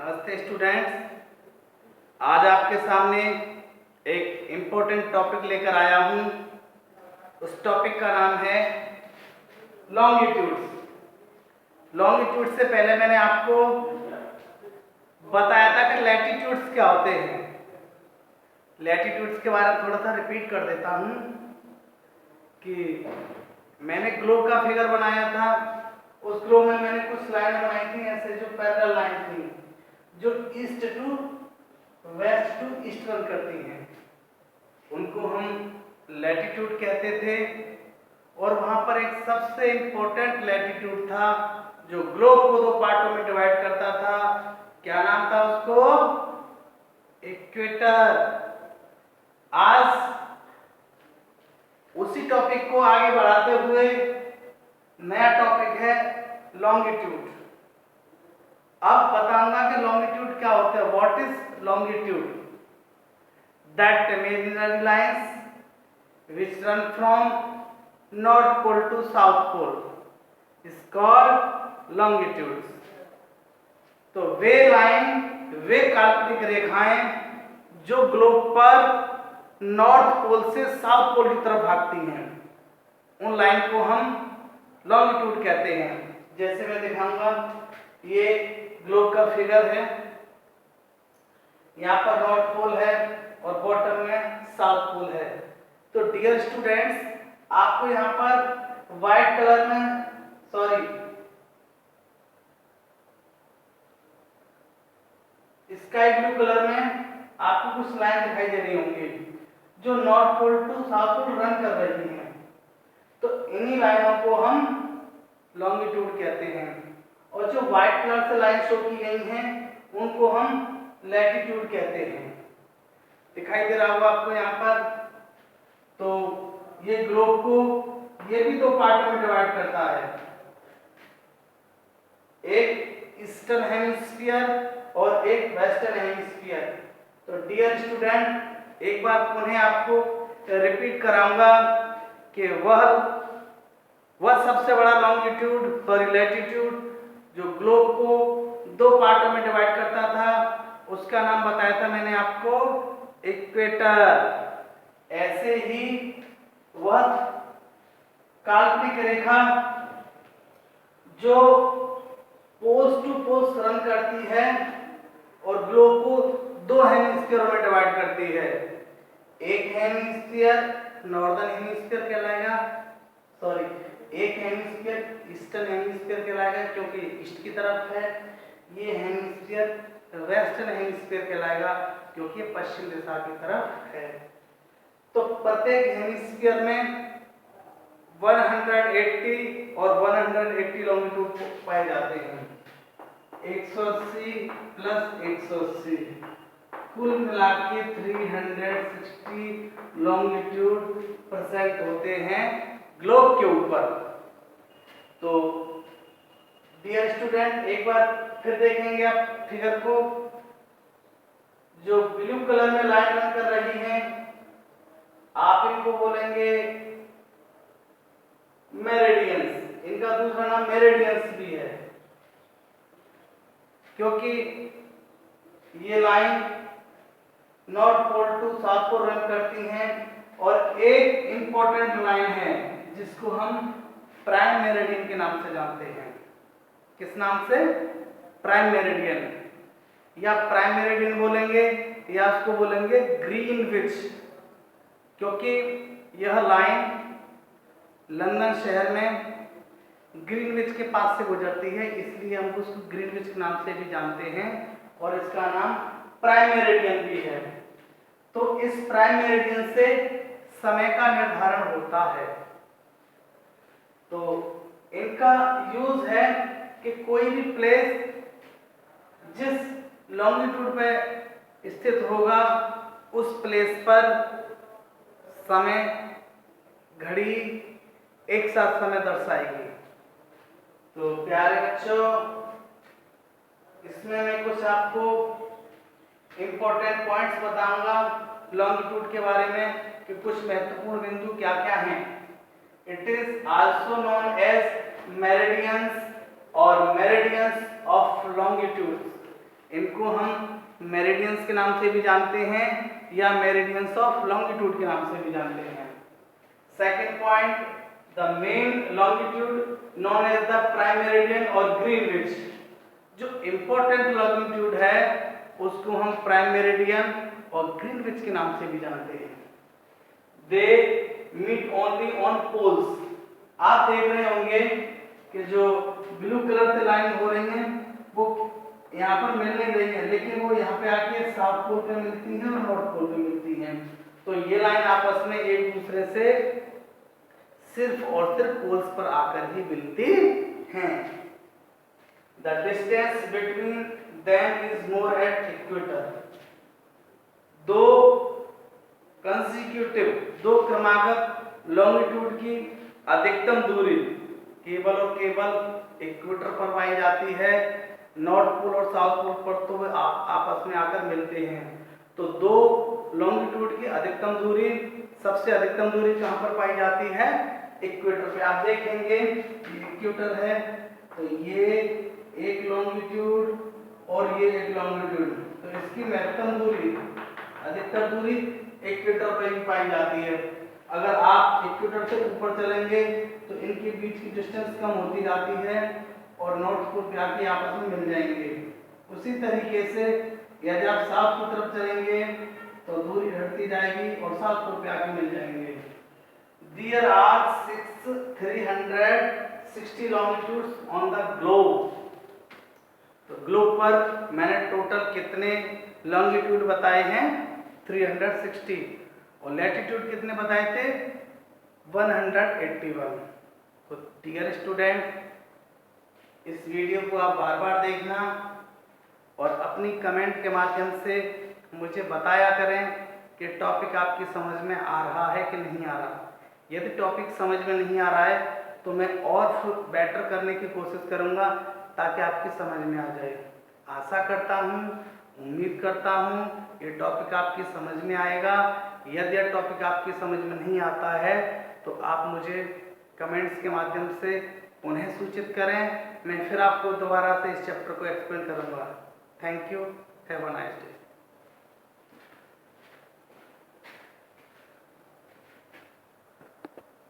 नमस्ते स्टूडेंट्स। आज आपके सामने एक इम्पोर्टेंट टॉपिक लेकर आया हूँ। उस टॉपिक का नाम है लॉन्गिट्यूड्स। लॉन्गिट्यूड से पहले मैंने आपको बताया था कि लैटिट्यूड्स क्या होते हैं। लैटिट्यूड्स के बारे में थोड़ा सा रिपीट कर देता हूँ कि मैंने ग्लोब का फिगर बनाया था। उस ग्लोब में मैंने कुछ लाइन बनाई थी, ऐसे जो पैरेलल लाइन थी, जो east to west to east run करती हैं, उनको हम लैटिट्यूड कहते थे। और वहां पर एक सबसे इंपॉर्टेंट लैटिट्यूड था जो ग्लोब को दो पार्टों में डिवाइड करता था। क्या नाम था उसको? इक्वेटर। आज उसी टॉपिक को आगे बढ़ाते हुए नया टॉपिक है लॉन्गिट्यूड। अब बताऊंगा कि लॉन्गिट्यूड क्या होता है। What is longitude? That imaginary lines which run from north pole to south pole is called longitudes. तो वे लाइन, वे काल्पनिक रेखाएं जो ग्लोब पर नॉर्थ पोल से साउथ पोल की तरफ भागती हैं, उन लाइन को हम लॉन्गिट्यूड कहते हैं। जैसे मैं दिखाऊंगा, ये ग्लोब का फिगर है, यहाँ पर नॉर्थ पोल है और बॉटम में साउथ पोल है। तो डियर स्टूडेंट्स, आपको यहाँ पर व्हाइट कलर में, स्काई ब्लू कलर में आपको कुछ लाइन दिखाई दे रही होंगी जो north pole to south pole run कर रही हैं। तो इन्हीं लाइनों को हम लॉन्गिट्यूड कहते हैं। और जो व्हाइट कलर से लाइन शो की गई हैं, उनको हम लैटिट्यूड कहते हैं। दिखाई दे रहा होगा आपको यहाँ पर। तो ये ग्लोब को ये भी दो पार्ट में डिवाइड करता है, एक ईस्टर्न हेमिस्फीयर और एक वेस्टर्न हेमिस्फीयर। तो डियर स्टूडेंट, एक बार पुनः आपको रिपीट कराऊंगा कि वह सबसे बड़ा लॉन्गिट्यूड लैटिट्यूड जो ग्लोब को दो पार्टों में डिवाइड करता था, उसका नाम बताया था मैंने आपको, इक्वेटर। ऐसे ही वह काल्पनिक रेखा जो पोल्स टू पोल्स रन करती है और ग्लोब को दो हेमिस्फीयर में डिवाइड करती है। एक हेमिस्फीयर नॉर्दर्न हेमिस्फीयर कहलाएगा, एक हेमिस्फीयर ईस्टर्न हेमिस्फीयर कहलाएगा क्योंकि ईस्ट की तरफ है। ये हेमिस्फीयर वेस्टर्न हेमिस्फीयर कहलाएगा क्योंकि ये पश्चिम दिशा की तरफ है। तो प्रत्येक हेमिस्फीयर में 180 और 180 लॉन्गिट्यूड पाए जाते हैं। 180 प्लस 180 कुल मिला के 360 लॉन्गिट्यूड प्रेजेंट होते हैं ग्लोब के ऊपर। तो डियर स्टूडेंट, एक बार फिर देखेंगे आप फिगर को। जो ब्लू कलर में लाइन रन कर रही हैं, आप इनको बोलेंगे मेरिडियंस। इनका दूसरा नाम मेरिडियंस भी है क्योंकि ये line north pole to south pole run करती हैं। और एक इंपॉर्टेंट लाइन है जिसको हम प्राइम मेरिडियन के नाम से जानते हैं। किस नाम से? प्राइम मेरिडियन, या प्राइम मेरिडियन बोलेंगे या उसको बोलेंगे ग्रीनविच, क्योंकि यह लाइन लंदन शहर में ग्रीनविच के पास से गुजरती है, इसलिए हम उसको ग्रीनविच के नाम से भी जानते हैं और इसका नाम प्राइम मेरिडियन भी है। तो इस प्राइम मेरिडियन से समय का निर्धारण होता है। तो इनका यूज है कि कोई भी प्लेस जिस लॉन्गिट्यूड पे स्थित होगा, उस प्लेस पर समय, घड़ी एक साथ समय दर्शाएगी। तो प्यारे बच्चों, इसमें मैं कुछ आपको इंपॉर्टेंट पॉइंट्स बताऊंगा लॉन्गिट्यूड के बारे में कि कुछ महत्वपूर्ण बिंदु क्या क्या हैं। It is also known as meridians और मेरिडियंस ऑफ लॉन्गिट्यूड। इनको हम मेरिडियंस के नाम से भी जानते हैं या मेरिडियंस ऑफ लॉन्गिट्यूड के नाम से भी जानते हैं। Second point, the main longitude known as the prime meridian और ग्रीनविच। जो इंपॉर्टेंट लॉन्गिट्यूड है उसको हम प्राइम मेरिडियन और ग्रीनविच के नाम से भी जानते हैं। They meet only on poles. आप देख रहे होंगे कि जो ब्लू कलर से लाइन हो रही हैं वो यहाँ पर मिल नहीं रही है, लेकिन वो यहाँ पे आके साउथ पोल पे मिलती हैं और नॉर्थ पोल पे मिलती हैं। तो ये लाइन आपस में एक दूसरे से सिर्फ और सिर्फ पोल्स पर आकर ही मिलती हैं। The distance between them is more at equator. दो क्रमागत लॉन्गिट्यूड की अधिकतम दूरी केवल और केवल इक्वेटर पर पाई जाती है। नॉर्थ पोल और साउथ पोल पर तो वे आपस में आकर मिलते हैं। तो दो लॉन्गिट्यूड की अधिकतम दूरी, सबसे अधिकतम दूरी कहाँ पर पाई जाती है? इक्वेटर पे। आप देखेंगे इक्वेटर है तो ये एक लॉन्गिट्यूड और ये एक लॉन्गिट्यूड, तो इसकी महत्तम दूरी, अधिकतम दूरी इक्वेटर पे ही पाई जाती है। अगर आप इक्वेटर से ऊपर चलेंगे तो इनके बीच की डिस्टेंस कम होती जाती है और नॉर्थ पोल पे आके आपस में मिल जाएंगे। उसी तरीके से यदि आप साउथ की तरफ चलेंगे तो दूरी घटती जाएगी और साउथ पोल पे आके मिल जाएंगे। There are 360 longitudes on the globe। तो ग्लोब पर मैंने टोटल कितने लॉन्गिट्यूड बताए हैं? 360। और लैटिट्यूड कितने बताए थे? 181। तो डियर स्टूडेंट, इस वीडियो को आप बार बार देखना और अपनी कमेंट के माध्यम से मुझे बताया करें कि टॉपिक आपकी समझ में आ रहा है कि नहीं आ रहा। यदि टॉपिक समझ में नहीं आ रहा है तो मैं और बेटर करने की कोशिश करूंगा ताकि आपकी समझ में आ जाए। आशा करता हूं, उम्मीद करता हूं ये टॉपिक आपकी समझ में आएगा। यदि यह टॉपिक आपकी समझ में नहीं आता है तो आप मुझे कमेंट्स के माध्यम से उन्हें सूचित करें। मैं फिर आपको दोबारा से इस चैप्टर को एक्सप्लेन करूंगा। Thank you, have a nice day.